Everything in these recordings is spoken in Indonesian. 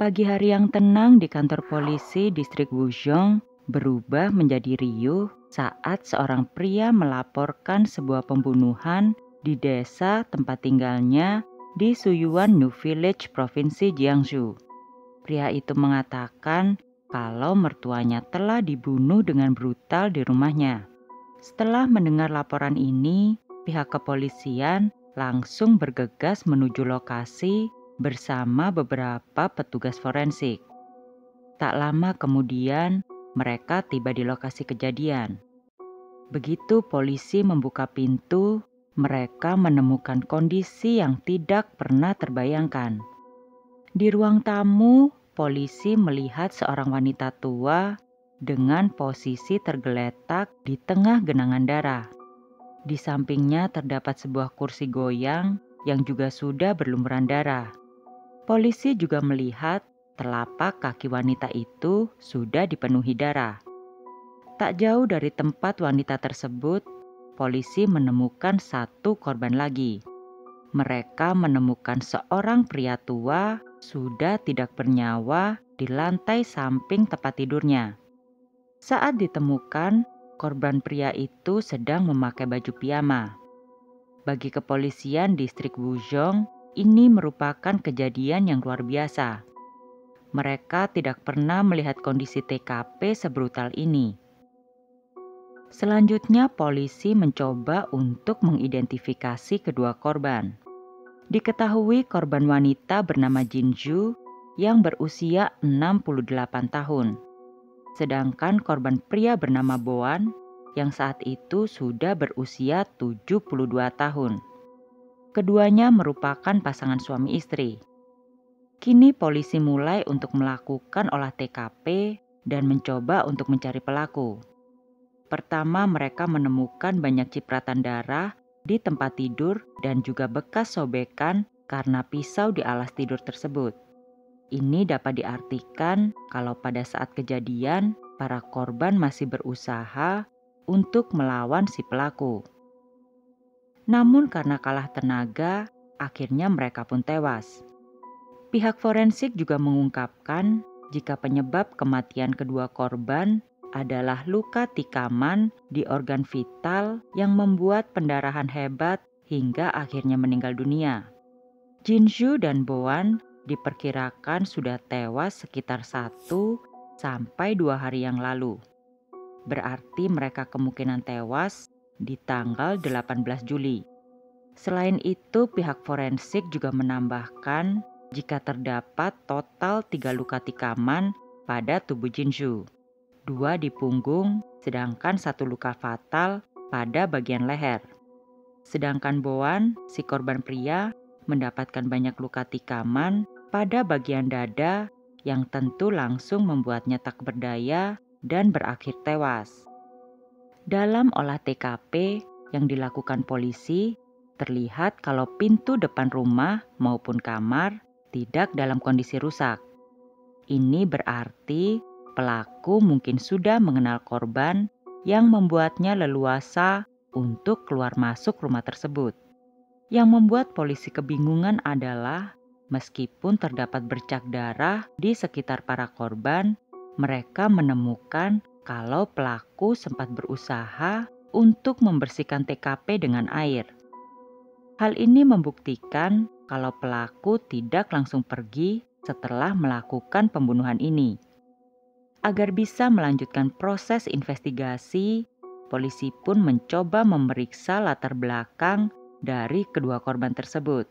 Pagi hari yang tenang di kantor polisi distrik Wuzhong berubah menjadi riuh saat seorang pria melaporkan sebuah pembunuhan di desa tempat tinggalnya di Suyuan New Village, Provinsi Jiangsu. Pria itu mengatakan kalau mertuanya telah dibunuh dengan brutal di rumahnya. Setelah mendengar laporan ini, pihak kepolisian langsung bergegas menuju lokasi bersama beberapa petugas forensik. Tak lama kemudian, mereka tiba di lokasi kejadian. Begitu polisi membuka pintu, mereka menemukan kondisi yang tidak pernah terbayangkan. Di ruang tamu, polisi melihat seorang wanita tua dengan posisi tergeletak di tengah genangan darah. Di sampingnya terdapat sebuah kursi goyang yang juga sudah berlumuran darah. Polisi juga melihat telapak kaki wanita itu sudah dipenuhi darah. Tak jauh dari tempat wanita tersebut, polisi menemukan satu korban lagi. Mereka menemukan seorang pria tua sudah tidak bernyawa di lantai samping tempat tidurnya. Saat ditemukan, korban pria itu sedang memakai baju piyama. Bagi kepolisian distrik Wuzhong, ini merupakan kejadian yang luar biasa. Mereka tidak pernah melihat kondisi TKP sebrutal ini. Selanjutnya, polisi mencoba untuk mengidentifikasi kedua korban. Diketahui korban wanita bernama Jinju yang berusia 68 tahun. Sedangkan korban pria bernama Boan yang saat itu sudah berusia 72 tahun. Keduanya merupakan pasangan suami istri. Kini polisi mulai untuk melakukan olah TKP dan mencoba untuk mencari pelaku. Pertama, mereka menemukan banyak cipratan darah di tempat tidur dan juga bekas sobekan karena pisau di alas tidur tersebut. Ini dapat diartikan kalau pada saat kejadian, para korban masih berusaha untuk melawan si pelaku. Namun karena kalah tenaga, akhirnya mereka pun tewas. Pihak forensik juga mengungkapkan jika penyebab kematian kedua korban adalah luka tikaman di organ vital yang membuat pendarahan hebat hingga akhirnya meninggal dunia. Jinju dan Boan diperkirakan sudah tewas sekitar 1 sampai 2 hari yang lalu. Berarti mereka kemungkinan tewas di tanggal 18 Juli. Selain itu, pihak forensik juga menambahkan jika terdapat total 3 luka tikaman pada tubuh Jinju, 2 di punggung, sedangkan 1 luka fatal pada bagian leher. Sedangkan Boan, si korban pria, mendapatkan banyak luka tikaman pada bagian dada yang tentu langsung membuatnya tak berdaya dan berakhir tewas. Dalam olah TKP yang dilakukan polisi, terlihat kalau pintu depan rumah maupun kamar tidak dalam kondisi rusak. Ini berarti pelaku mungkin sudah mengenal korban yang membuatnya leluasa untuk keluar masuk rumah tersebut. Yang membuat polisi kebingungan adalah meskipun terdapat bercak darah di sekitar para korban, mereka menemukan kalau pelaku sempat berusaha untuk membersihkan TKP dengan air. Hal ini membuktikan kalau pelaku tidak langsung pergi setelah melakukan pembunuhan ini. Agar bisa melanjutkan proses investigasi, polisi pun mencoba memeriksa latar belakang dari kedua korban tersebut.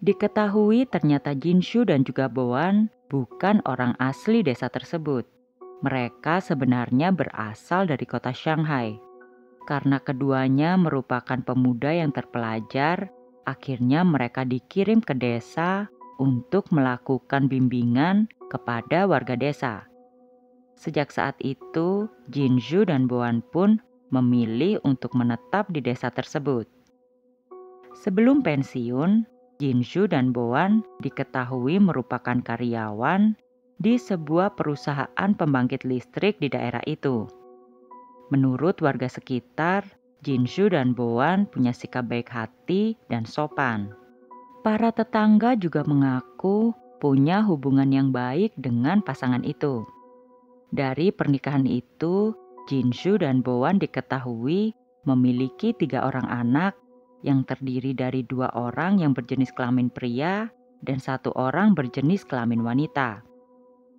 Diketahui ternyata Jinshu dan juga Boan bukan orang asli desa tersebut. Mereka sebenarnya berasal dari kota Shanghai. Karena keduanya merupakan pemuda yang terpelajar, akhirnya mereka dikirim ke desa untuk melakukan bimbingan kepada warga desa. Sejak saat itu, Jinshu dan Boan pun memilih untuk menetap di desa tersebut. Sebelum pensiun, Jinshu dan Boan diketahui merupakan karyawan di sebuah perusahaan pembangkit listrik di daerah itu. Menurut warga sekitar, Jinshu dan Boan punya sikap baik hati dan sopan. Para tetangga juga mengaku punya hubungan yang baik dengan pasangan itu. Dari pernikahan itu, Jinju dan Boan diketahui memiliki 3 orang anak yang terdiri dari 2 orang yang berjenis kelamin pria dan 1 orang berjenis kelamin wanita.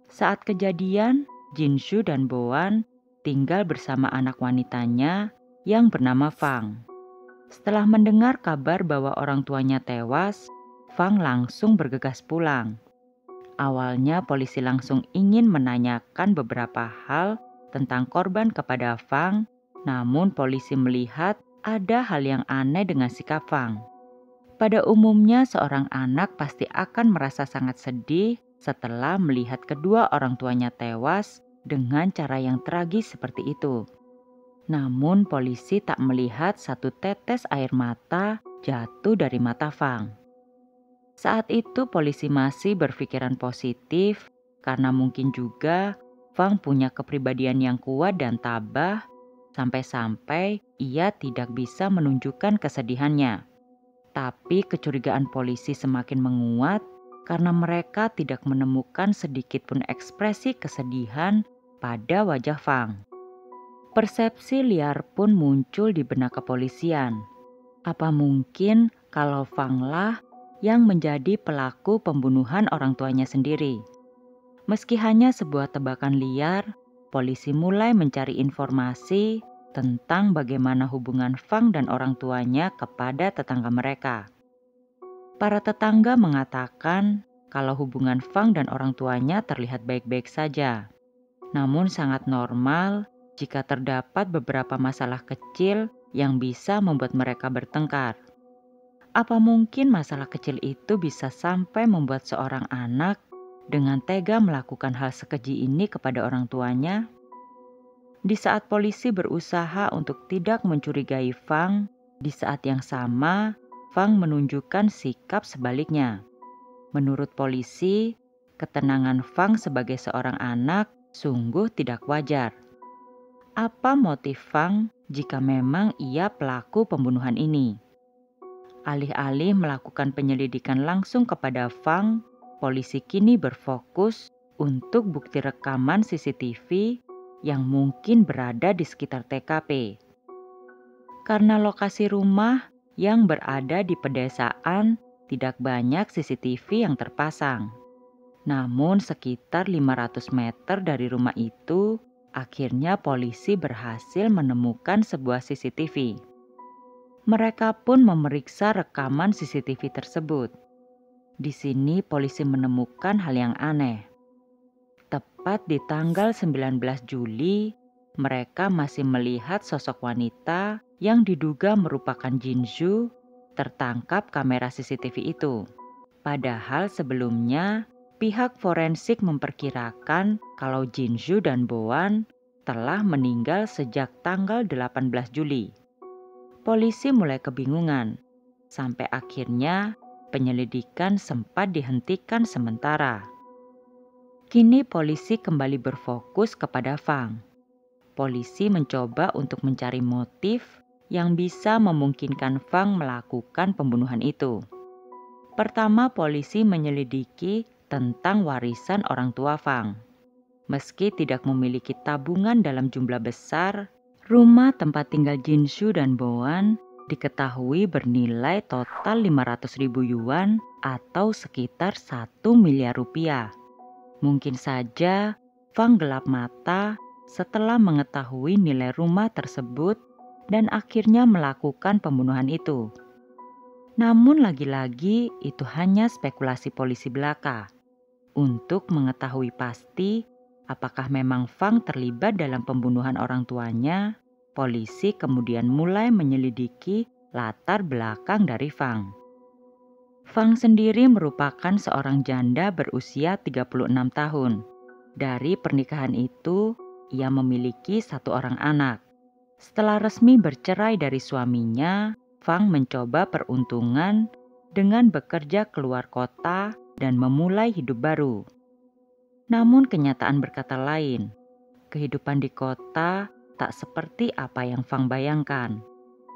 Saat kejadian, Jinju dan Boan tinggal bersama anak wanitanya yang bernama Fang. Setelah mendengar kabar bahwa orang tuanya tewas, Fang langsung bergegas pulang. Awalnya polisi langsung ingin menanyakan beberapa hal tentang korban kepada Fang, namun polisi melihat ada hal yang aneh dengan sikap Fang. Pada umumnya seorang anak pasti akan merasa sangat sedih setelah melihat kedua orang tuanya tewas dengan cara yang tragis seperti itu. Namun polisi tak melihat satu tetes air mata jatuh dari mata Fang. Saat itu polisi masih berpikiran positif karena mungkin juga Fang punya kepribadian yang kuat dan tabah sampai-sampai ia tidak bisa menunjukkan kesedihannya. Tapi kecurigaan polisi semakin menguat karena mereka tidak menemukan sedikit pun ekspresi kesedihan pada wajah Fang. Persepsi liar pun muncul di benak kepolisian. Apa mungkin kalau Fang lah yang menjadi pelaku pembunuhan orang tuanya sendiri? Meski hanya sebuah tebakan liar, polisi mulai mencari informasi tentang bagaimana hubungan Fang dan orang tuanya kepada tetangga mereka. Para tetangga mengatakan kalau hubungan Fang dan orang tuanya terlihat baik-baik saja. Namun sangat normal jika terdapat beberapa masalah kecil yang bisa membuat mereka bertengkar. Apa mungkin masalah kecil itu bisa sampai membuat seorang anak dengan tega melakukan hal sekeji ini kepada orang tuanya? Di saat polisi berusaha untuk tidak mencurigai Fang, di saat yang sama Fang menunjukkan sikap sebaliknya. Menurut polisi, ketenangan Fang sebagai seorang anak sungguh tidak wajar. Apa motif Fang jika memang ia pelaku pembunuhan ini? Alih-alih melakukan penyelidikan langsung kepada Fang, polisi kini berfokus untuk bukti rekaman CCTV yang mungkin berada di sekitar TKP. Karena lokasi rumah yang berada di pedesaan, tidak banyak CCTV yang terpasang. Namun sekitar 500 meter dari rumah itu, akhirnya polisi berhasil menemukan sebuah CCTV. Mereka pun memeriksa rekaman CCTV tersebut. Di sini polisi menemukan hal yang aneh. Tepat di tanggal 19 Juli, mereka masih melihat sosok wanita yang diduga merupakan Jinju tertangkap kamera CCTV itu. Padahal sebelumnya, pihak forensik memperkirakan kalau Jinju dan Boan telah meninggal sejak tanggal 18 Juli. Polisi mulai kebingungan, sampai akhirnya penyelidikan sempat dihentikan sementara. Kini polisi kembali berfokus kepada Fang. Polisi mencoba untuk mencari motif yang bisa memungkinkan Fang melakukan pembunuhan itu. Pertama, polisi menyelidiki tentang warisan orang tua Fang. Meski tidak memiliki tabungan dalam jumlah besar, rumah tempat tinggal Jinju dan Boan diketahui bernilai total 500.000 yuan atau sekitar 1 miliar rupiah. Mungkin saja Fang gelap mata setelah mengetahui nilai rumah tersebut dan akhirnya melakukan pembunuhan itu. Namun lagi-lagi itu hanya spekulasi polisi belaka. Untuk mengetahui pasti apakah memang Fang terlibat dalam pembunuhan orang tuanya, polisi kemudian mulai menyelidiki latar belakang dari Fang. Fang sendiri merupakan seorang janda berusia 36 tahun. Dari pernikahan itu, ia memiliki 1 orang anak. Setelah resmi bercerai dari suaminya, Fang mencoba peruntungan dengan bekerja keluar kota dan memulai hidup baru. Namun kenyataan berkata lain. Kehidupan di kota tak seperti apa yang Fang bayangkan.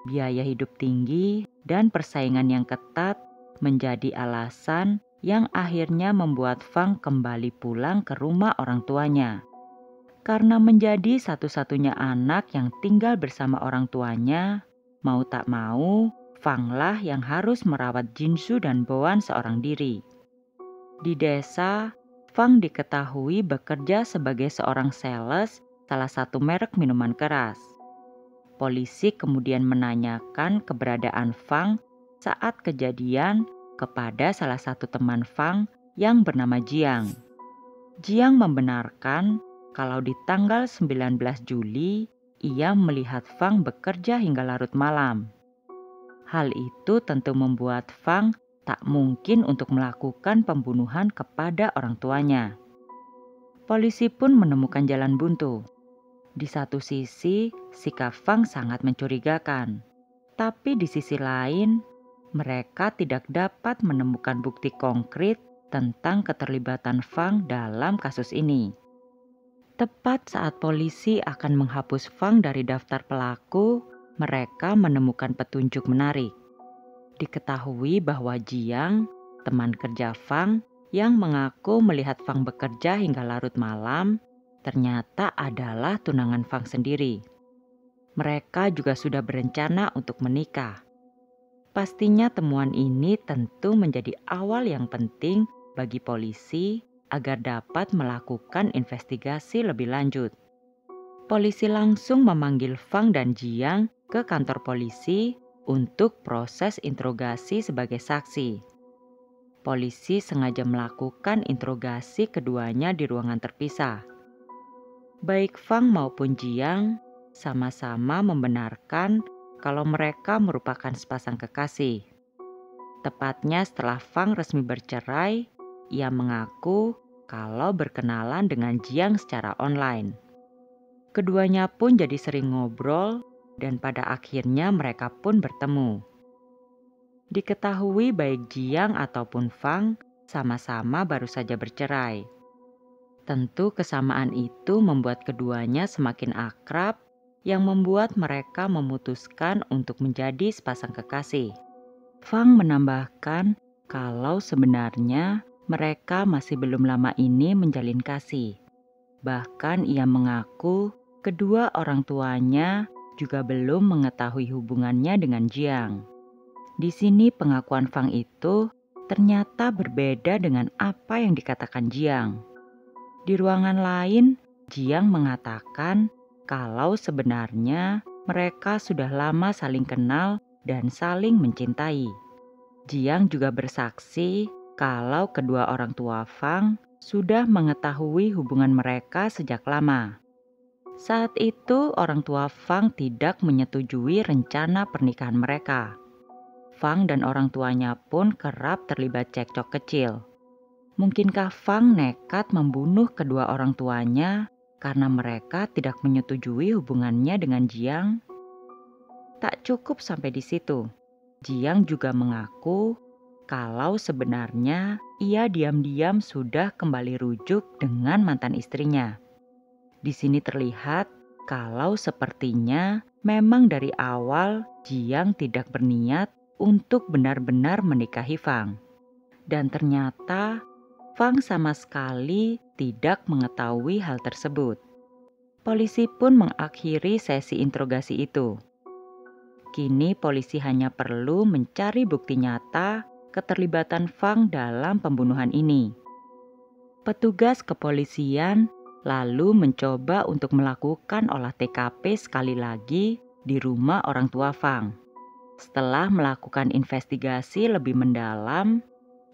Biaya hidup tinggi dan persaingan yang ketat menjadi alasan yang akhirnya membuat Fang kembali pulang ke rumah orang tuanya. Karena menjadi satu-satunya anak yang tinggal bersama orang tuanya, mau tak mau, Fang lah yang harus merawat Jinsu dan Boan seorang diri. Di desa, Fang diketahui bekerja sebagai seorang sales salah satu merek minuman keras. Polisi kemudian menanyakan keberadaan Fang saat kejadian kepada salah satu teman Fang yang bernama Jiang. Jiang membenarkan kalau di tanggal 19 Juli ia melihat Fang bekerja hingga larut malam. Hal itu tentu membuat Fang tak mungkin untuk melakukan pembunuhan kepada orang tuanya. Polisi pun menemukan jalan buntu. Di satu sisi, sikap Fang sangat mencurigakan. Tapi di sisi lain, mereka tidak dapat menemukan bukti konkret tentang keterlibatan Fang dalam kasus ini. Tepat saat polisi akan menghapus Fang dari daftar pelaku, mereka menemukan petunjuk menarik. Diketahui bahwa Jiang, teman kerja Fang, yang mengaku melihat Fang bekerja hingga larut malam, ternyata adalah tunangan Fang sendiri. Mereka juga sudah berencana untuk menikah. Pastinya temuan ini tentu menjadi awal yang penting bagi polisi agar dapat melakukan investigasi lebih lanjut. Polisi langsung memanggil Fang dan Jiang ke kantor polisi untuk proses interogasi sebagai saksi. Polisi sengaja melakukan interogasi keduanya di ruangan terpisah. Baik Fang maupun Jiang sama-sama membenarkan kalau mereka merupakan sepasang kekasih. Tepatnya setelah Fang resmi bercerai, ia mengaku kalau berkenalan dengan Jiang secara online. Keduanya pun jadi sering ngobrol dan pada akhirnya mereka pun bertemu. Diketahui baik Jiang ataupun Fang sama-sama baru saja bercerai. Tentu kesamaan itu membuat keduanya semakin akrab yang membuat mereka memutuskan untuk menjadi sepasang kekasih. Fang menambahkan kalau sebenarnya mereka masih belum lama ini menjalin kasih. Bahkan ia mengaku kedua orang tuanya juga belum mengetahui hubungannya dengan Jiang. Di sini pengakuan Fang itu ternyata berbeda dengan apa yang dikatakan Jiang. Di ruangan lain, Jiang mengatakan kalau sebenarnya mereka sudah lama saling kenal dan saling mencintai. Jiang juga bersaksi kalau kedua orang tua Fang sudah mengetahui hubungan mereka sejak lama. Saat itu orang tua Fang tidak menyetujui rencana pernikahan mereka. Fang dan orang tuanya pun kerap terlibat cekcok kecil. Mungkinkah Fang nekat membunuh kedua orang tuanya karena mereka tidak menyetujui hubungannya dengan Jiang? Tak cukup sampai di situ. Jiang juga mengaku kalau sebenarnya ia diam-diam sudah kembali rujuk dengan mantan istrinya. Di sini terlihat kalau sepertinya memang dari awal Jiang tidak berniat untuk benar-benar menikahi Fang. Dan ternyata Fang sama sekali tidak mengetahui hal tersebut. Polisi pun mengakhiri sesi interogasi itu. Kini polisi hanya perlu mencari bukti nyata keterlibatan Fang dalam pembunuhan ini. Petugas kepolisian lalu mencoba untuk melakukan olah TKP sekali lagi di rumah orang tua Fang. Setelah melakukan investigasi lebih mendalam,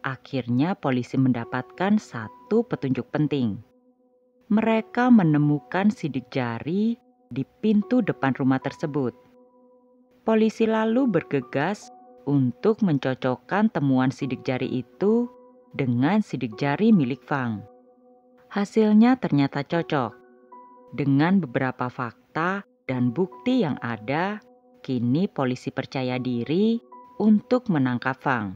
akhirnya polisi mendapatkan satu petunjuk penting. Mereka menemukan sidik jari di pintu depan rumah tersebut. Polisi lalu bergegas untuk mencocokkan temuan sidik jari itu dengan sidik jari milik Fang. Hasilnya ternyata cocok. Dengan beberapa fakta dan bukti yang ada, kini polisi percaya diri untuk menangkap Fang.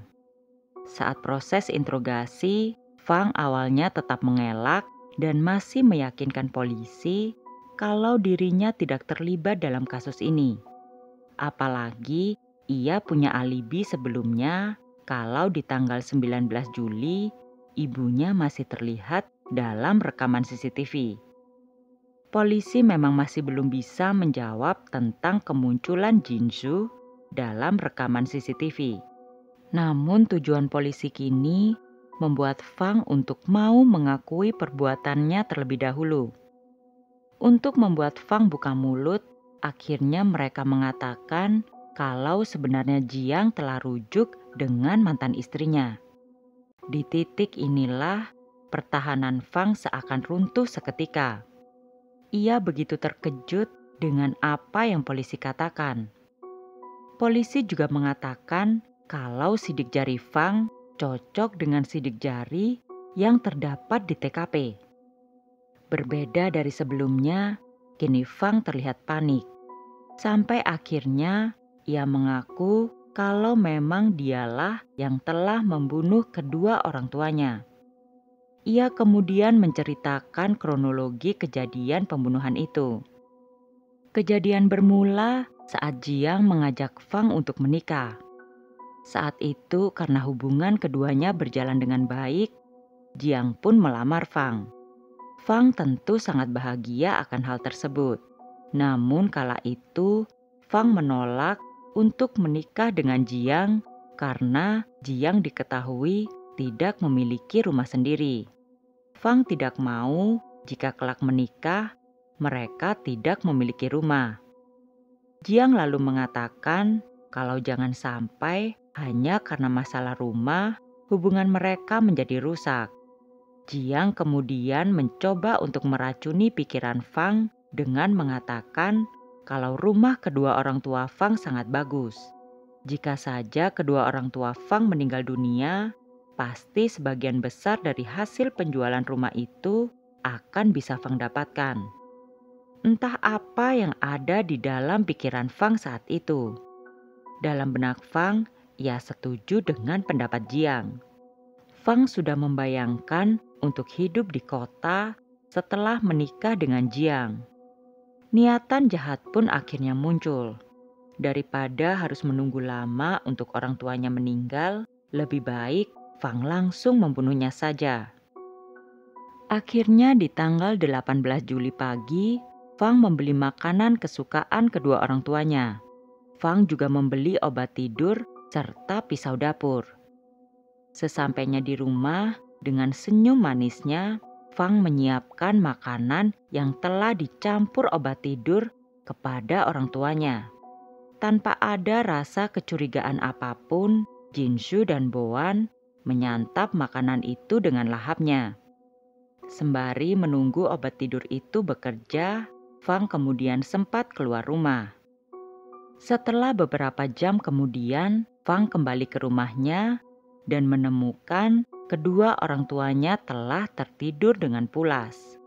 Saat proses interogasi, Fang awalnya tetap mengelak dan masih meyakinkan polisi kalau dirinya tidak terlibat dalam kasus ini. Apalagi ia punya alibi sebelumnya kalau di tanggal 19 Juli ibunya masih terlihat dalam rekaman CCTV. Polisi memang masih belum bisa menjawab tentang kemunculan Jinzhou dalam rekaman CCTV. Namun tujuan polisi kini membuat Fang untuk mau mengakui perbuatannya terlebih dahulu. Untuk membuat Fang buka mulut, akhirnya mereka mengatakan kalau sebenarnya Jiang telah rujuk dengan mantan istrinya. Di titik inilah pertahanan Fang seakan runtuh seketika. Ia begitu terkejut dengan apa yang polisi katakan. Polisi juga mengatakan kalau sidik jari Fang cocok dengan sidik jari yang terdapat di TKP. Berbeda dari sebelumnya, kini Fang terlihat panik. Sampai akhirnya ia mengaku kalau memang dialah yang telah membunuh kedua orang tuanya. Ia kemudian menceritakan kronologi kejadian pembunuhan itu. Kejadian bermula saat Jiang mengajak Fang untuk menikah. Saat itu karena hubungan keduanya berjalan dengan baik, Jiang pun melamar Fang. Fang tentu sangat bahagia akan hal tersebut. Namun kala itu, Fang menolak untuk menikah dengan Jiang karena Jiang diketahui tidak memiliki rumah sendiri. Fang tidak mau jika kelak menikah, mereka tidak memiliki rumah. Jiang lalu mengatakan kalau jangan sampai hanya karena masalah rumah, hubungan mereka menjadi rusak. Jiang kemudian mencoba untuk meracuni pikiran Fang dengan mengatakan kalau rumah kedua orang tua Fang sangat bagus. Jika saja kedua orang tua Fang meninggal dunia, pasti sebagian besar dari hasil penjualan rumah itu akan bisa Fang dapatkan. Entah apa yang ada di dalam pikiran Fang saat itu. Dalam benak Fang, ia setuju dengan pendapat Jiang. Fang sudah membayangkan untuk hidup di kota setelah menikah dengan Jiang. Niatan jahat pun akhirnya muncul. Daripada harus menunggu lama untuk orang tuanya meninggal, lebih baik Fang langsung membunuhnya saja. Akhirnya di tanggal 18 Juli pagi, Fang membeli makanan kesukaan kedua orang tuanya. Fang juga membeli obat tidur serta pisau dapur. Sesampainya di rumah, dengan senyum manisnya, Fang menyiapkan makanan yang telah dicampur obat tidur kepada orang tuanya. Tanpa ada rasa kecurigaan apapun, Jinzhou dan Boan menyantap makanan itu dengan lahapnya. Sembari menunggu obat tidur itu bekerja, Fang kemudian sempat keluar rumah. Setelah beberapa jam kemudian, Fang kembali ke rumahnya dan menemukan kedua orang tuanya telah tertidur dengan pulas.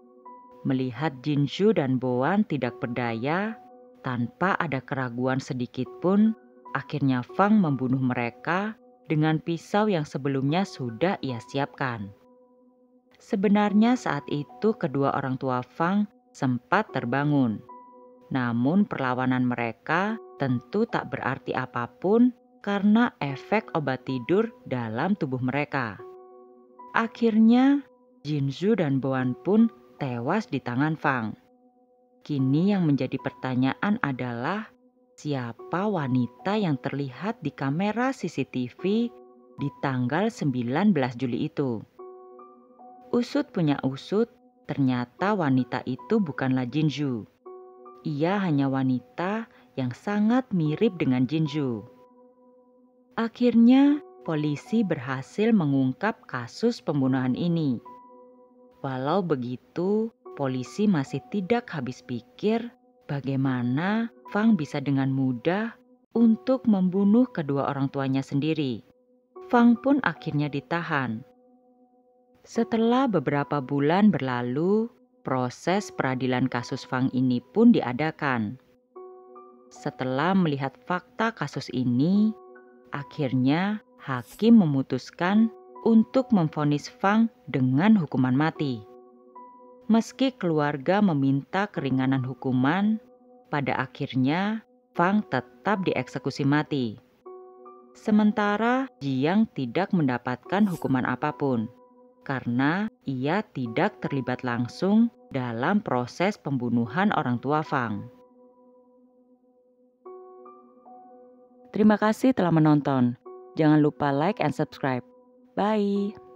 Melihat Jinzhou dan Boan tidak berdaya, tanpa ada keraguan sedikit pun, akhirnya Fang membunuh mereka dengan pisau yang sebelumnya sudah ia siapkan. Sebenarnya saat itu kedua orang tua Fang sempat terbangun. Namun perlawanan mereka tentu tak berarti apapun karena efek obat tidur dalam tubuh mereka. Akhirnya, Jinzhou dan Boan pun tewas di tangan Fang. Kini yang menjadi pertanyaan adalah siapa wanita yang terlihat di kamera CCTV di tanggal 19 Juli itu. Usut punya usut, ternyata wanita itu bukanlah Jinzhou. Ia hanya wanita yang sangat mirip dengan Jinzhou. Akhirnya, polisi berhasil mengungkap kasus pembunuhan ini. Walau begitu, polisi masih tidak habis pikir bagaimana Fang bisa dengan mudah untuk membunuh kedua orang tuanya sendiri. Fang pun akhirnya ditahan. Setelah beberapa bulan berlalu, proses peradilan kasus Fang ini pun diadakan. Setelah melihat fakta kasus ini, akhirnya hakim memutuskan untuk memvonis Fang dengan hukuman mati. Meski keluarga meminta keringanan hukuman, pada akhirnya Fang tetap dieksekusi mati. Sementara Jiang tidak mendapatkan hukuman apapun karena ia tidak terlibat langsung dalam proses pembunuhan orang tua Fang. Terima kasih telah menonton. Jangan lupa like and subscribe. Bye.